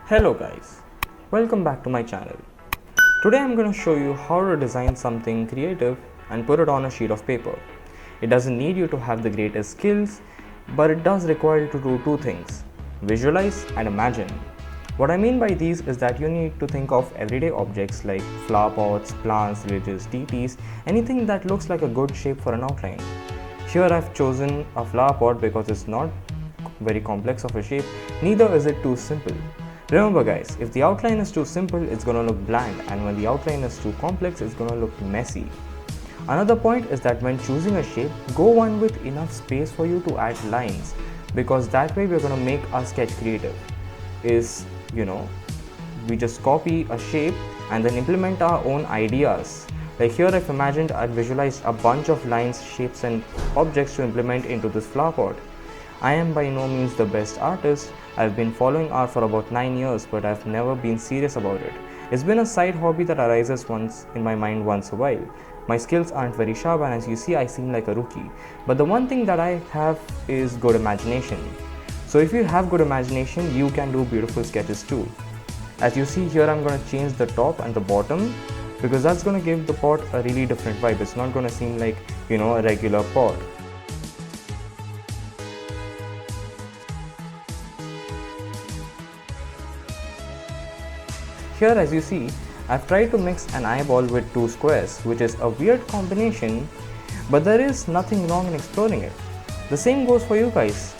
Hello guys, welcome back to my channel. Today I'm going to show you how to design something creative and put it on a sheet of paper. It doesn't need you to have the greatest skills, but it does require you to do two things: visualize and imagine. What I mean by these is that you need to think of everyday objects like flower pots, plants, villages, deities, anything that looks like a good shape for an outline. Here I've chosen a flower pot because it's not very complex of a shape, neither is it too simple. Remember guys, if the outline is too simple, it's gonna look bland, and when the outline is too complex, it's gonna look messy. Another point is that when choosing a shape, go one with enough space for you to add lines, because that way we're gonna make our sketch creative. We just copy a shape and then implement our own ideas. Like here I've imagined and visualized a bunch of lines, shapes and objects to implement into this flower pot. I am by no means the best artist. I've been following art for about 9 years, but I've never been serious about it. It's been a side hobby that arises once in my mind once a while. My skills aren't very sharp, and as you see, I seem like a rookie. But the one thing that I have is good imagination. So if you have good imagination, you can do beautiful sketches too. As you see here, I'm going to change the top and the bottom because that's going to give the pot a really different vibe. It's not going to seem like, a regular pot. Here as you see, I've tried to mix an eyeball with two squares, which is a weird combination, but there is nothing wrong in exploring it. The same goes for you guys.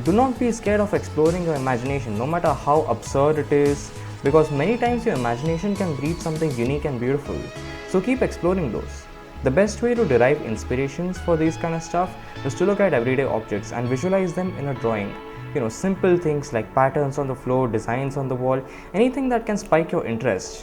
Do not be scared of exploring your imagination, no matter how absurd it is, because many times your imagination can breed something unique and beautiful. So keep exploring those. The best way to derive inspirations for these kind of stuff is to look at everyday objects and visualize them in a drawing. Simple things like patterns on the floor, designs on the wall, anything that can spike your interest.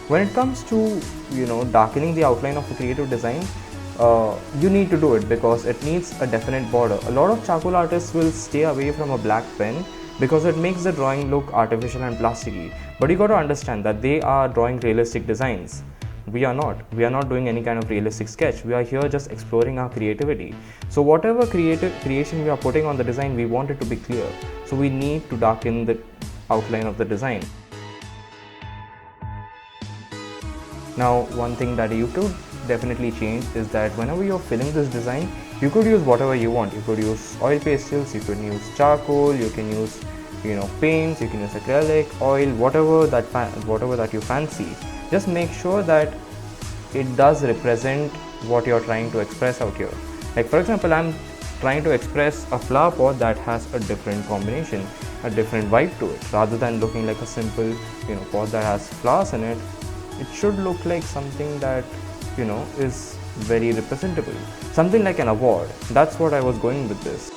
When it comes to darkening the outline of a creative design, you need to do it because it needs a definite border. A lot of charcoal artists will stay away from a black pen because it makes the drawing look artificial and plasticky. But you got to understand that they are drawing realistic designs. We are not doing any kind of realistic sketch. We are here just exploring our creativity. So whatever creative creation we are putting on the design, we want it to be clear. So we need to darken the outline of the design. Now, one thing that you could definitely change is that whenever you're filling this design, you could use whatever you want. You could use oil pastels, you could use charcoal, you can use paints, you can use acrylic, oil, whatever that you fancy. Just make sure that it does represent what you're trying to express out here. Like for example, I'm trying to express a flower pot that has a different combination, a different vibe to it, rather than looking like a simple pot that has flowers in it. It should look like something that is very representable, something like an award. That's what I was going with this.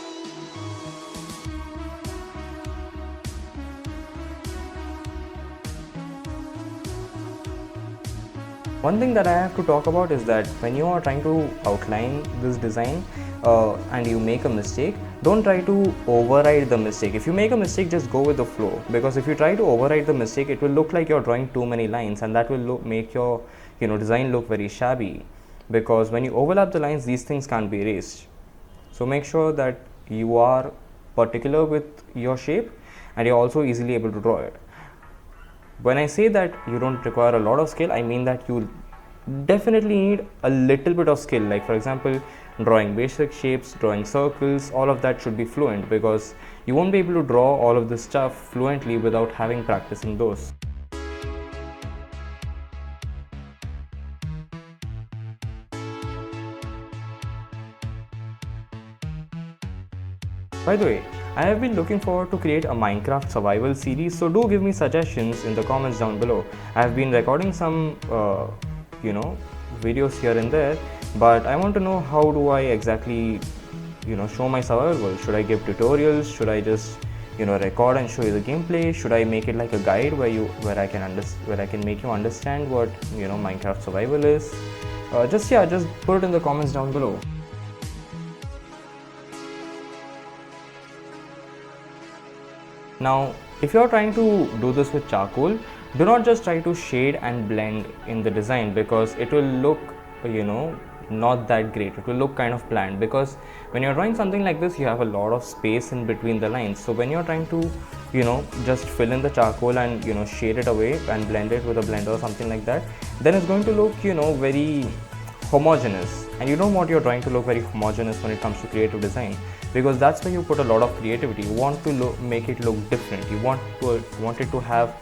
One thing that I have to talk about is that when you are trying to outline this design and you make a mistake, don't try to override the mistake. If you make a mistake, just go with the flow, because if you try to override the mistake, it will look like you're drawing too many lines, and that will make your design look very shabby, because when you overlap the lines, these things can't be erased. So make sure that you are particular with your shape and you're also easily able to draw it. When I say that you don't require a lot of skill, I mean that you definitely need a little bit of skill. Like for example, drawing basic shapes, drawing circles, all of that should be fluent, because you won't be able to draw all of this stuff fluently without having practicing those. By the way, I have been looking forward to create a Minecraft survival series, so do give me suggestions in the comments down below. I have been recording some videos here and there, but I want to know how do I exactly show my survival world. Should I give tutorials? Should I just record and show you the gameplay? Should I make it like a guide where I can make you understand what Minecraft survival is? Just put it in the comments down below. Now, if you are trying to do this with charcoal, do not just try to shade and blend in the design, because it will look not that great. It will look kind of bland, because when you're drawing something like this, you have a lot of space in between the lines. So when you're trying to just fill in the charcoal and shade it away and blend it with a blender or something like that, then it's going to look very homogeneous, and you don't want your drawing to look very homogeneous when it comes to creative design, because that's where you put a lot of creativity. You want to make it look different. You want it to have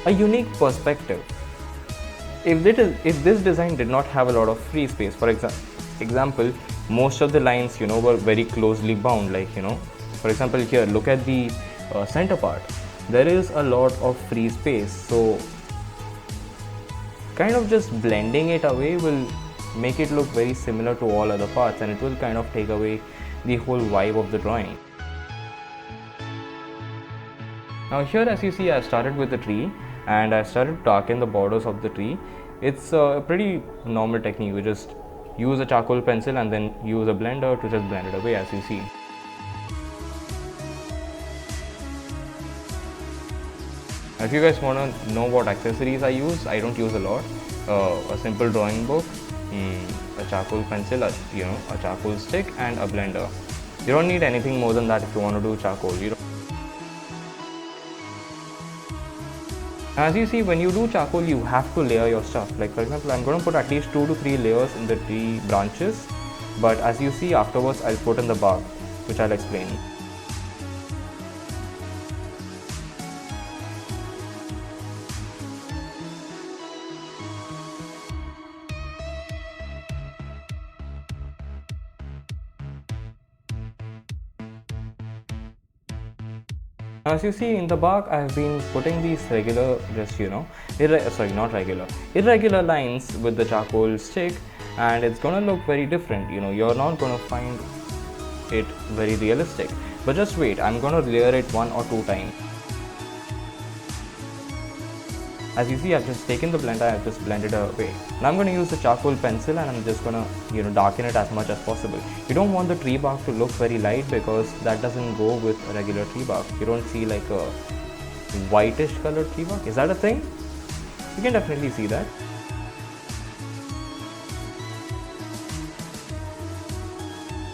a unique perspective. If this design did not have a lot of free space, for example, most of the lines were very closely bound, like for example here, look at the center part. There is a lot of free space, so kind of just blending it away will make it look very similar to all other parts, and it will kind of take away the whole vibe of the drawing. Now here, as you see, I started with the tree and I started to darken the borders of the tree. It's a pretty normal technique. You just use a charcoal pencil and then use a blender to just blend it away, as you see. If you guys want to know what accessories I use, I don't use a lot. A simple drawing book, a charcoal pencil, a charcoal stick, and a blender. You don't need anything more than that if you want to do charcoal. As you see, when you do charcoal, you have to layer your stuff. Like for example, I'm going to put at least 2 to 3 layers in the tree branches, but as you see afterwards, I'll put in the bark, which I'll explain. As you see in the bark, I have been putting these irregular lines with the charcoal stick, and it's gonna look very different. You're not gonna find it very realistic. But just wait, I'm gonna layer it 1 or 2 times. As you see, I've just taken the blender, I've just blended it away. Now I'm going to use the charcoal pencil and I'm just going to darken it as much as possible. You don't want the tree bark to look very light, because that doesn't go with a regular tree bark. You don't see like a whitish colored tree bark. Is that a thing? You can definitely see that.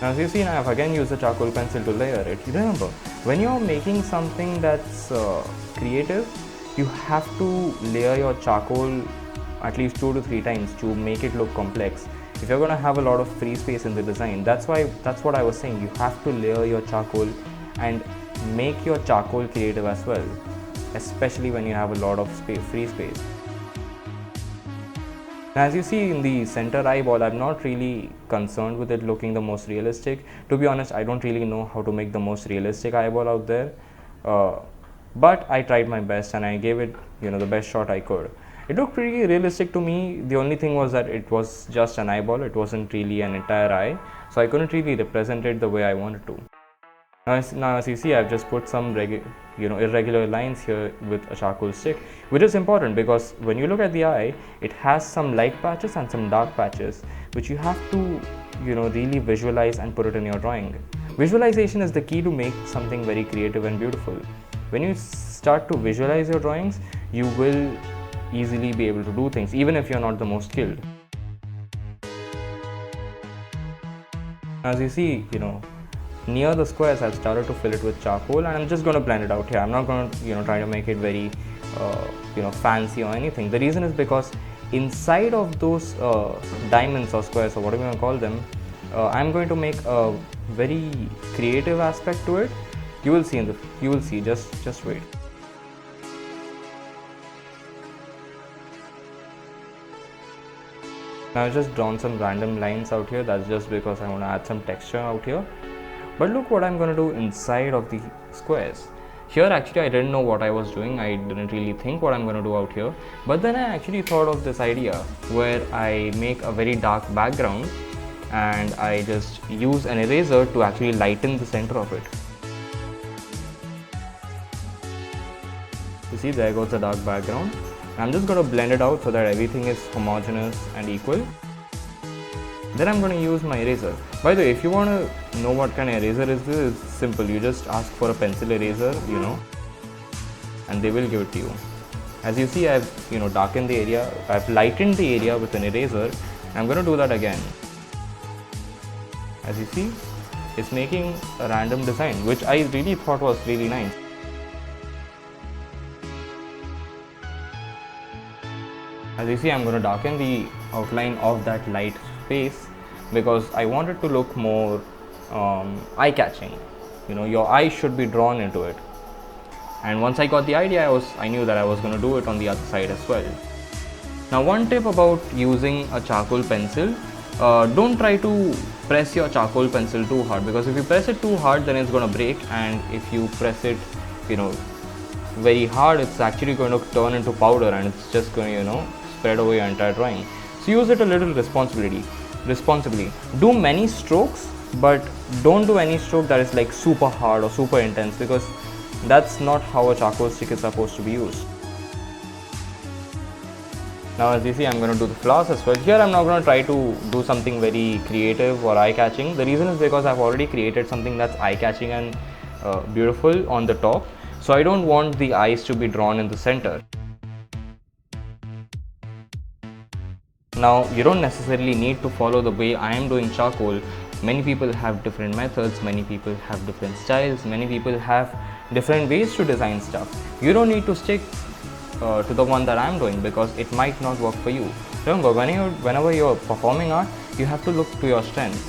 Now as you see, I have again used the charcoal pencil to layer it. Remember, when you're making something that's creative, you have to layer your charcoal at least 2 to 3 times to make it look complex. If you're going to have a lot of free space in the design, that's what I was saying. You have to layer your charcoal and make your charcoal creative as well, especially when you have a lot of free space. As you see in the center eyeball, I'm not really concerned with it looking the most realistic. To be honest, I don't really know how to make the most realistic eyeball out there. But I tried my best and I gave it the best shot I could. It looked pretty realistic to me. The only thing was that it was just an eyeball. It wasn't really an entire eye, so I couldn't really represent it the way I wanted to. Now as you see, I've just put some irregular lines here with a charcoal stick, which is important because when you look at the eye, it has some light patches and some dark patches, which you have to really visualize and put it in your drawing. Visualization is the key to make something very creative and beautiful. When you start to visualize your drawings, you will easily be able to do things, even if you're not the most skilled. As you see, near the squares, I've started to fill it with charcoal, and I'm just going to blend it out here. I'm not going to, try to make it very, fancy or anything. The reason is because inside of those diamonds or squares or whatever you want to call them, I'm going to make a very creative aspect to it. You will see. Just wait. Now I've just drawn some random lines out here. That's just because I want to add some texture out here. But look what I'm going to do inside of the squares. Here actually I didn't know what I was doing. I didn't really think what I'm going to do out here. But then I actually thought of this idea where I make a very dark background and I just use an eraser to actually lighten the center of it. You see, there goes the dark background. I'm just going to blend it out so that everything is homogeneous and equal. Then I'm going to use my eraser. By the way, if you want to know what kind of eraser is this, it's simple. You just ask for a pencil eraser, and they will give it to you. As you see, I've darkened the area, I've lightened the area with an eraser. I'm going to do that again. As you see, it's making a random design, which I really thought was really nice. As you see, I'm going to darken the outline of that light space because I want it to look more eye-catching. Your eye should be drawn into it. And once I got the idea, I knew that I was going to do it on the other side as well. Now, one tip about using a charcoal pencil, don't try to press your charcoal pencil too hard, because if you press it too hard, then it's going to break, and if you press it, very hard, it's actually going to turn into powder and it's just going to, spread over your entire drawing. So use it a little responsibly. Do many strokes, but don't do any stroke that is like super hard or super intense, because that's not how a charcoal stick is supposed to be used. Now, as you see, I'm going to do the flowers as well. Here I'm not going to try to do something very creative or eye-catching. The reason is because I've already created something that's eye-catching and beautiful on the top. So I don't want the eyes to be drawn in the center. Now, you don't necessarily need to follow the way I am doing charcoal. Many people have different methods, many people have different styles, many people have different ways to design stuff. You don't need to stick to the one that I'm doing, because it might not work for you. Remember, whenever you're performing art, you have to look to your strengths.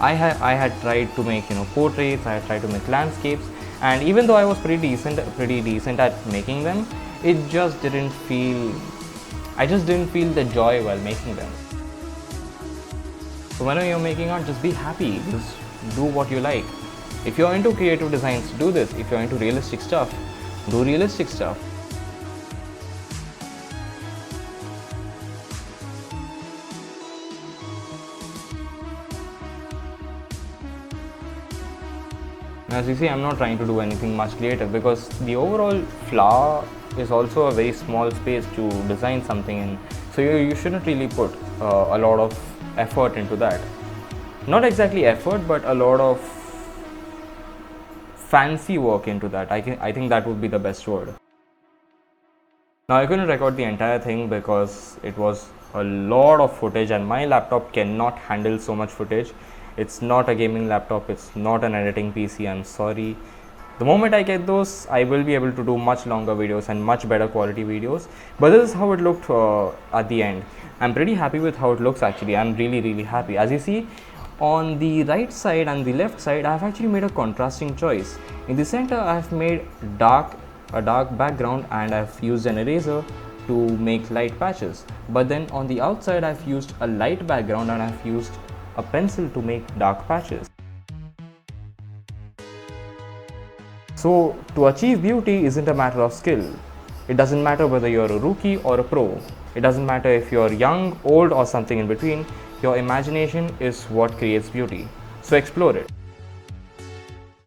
I had tried to make portraits, I had tried to make landscapes, and even though I was pretty decent at making them, I just didn't feel the joy while making them. So whenever you're making art, just be happy, just do what you like. If you're into creative designs, do this. If you're into realistic stuff, do realistic stuff. As you see, I'm not trying to do anything much creative, because the overall flower is also a very small space to design something in. So you shouldn't really put a lot of effort into that. Not exactly effort, but a lot of fancy work into that. I think that would be the best word. Now, I couldn't record the entire thing because it was a lot of footage and my laptop cannot handle so much footage. It's not a gaming laptop, it's not an editing PC, I'm sorry. The moment I get those, I will be able to do much longer videos and much better quality videos. But this is how it looked at the end. I'm pretty happy with how it looks actually. I'm really happy. As you see, on the right side and the left side, I've actually made a contrasting choice. In the center, I've made a dark background and I've used an eraser to make light patches. But then on the outside, I've used a light background and I've used a pencil to make dark patches. So to achieve beauty isn't a matter of skill. It doesn't matter whether you're a rookie or a pro. It doesn't matter if you're young, old, or something in between. Your imagination is what creates beauty. So explore it.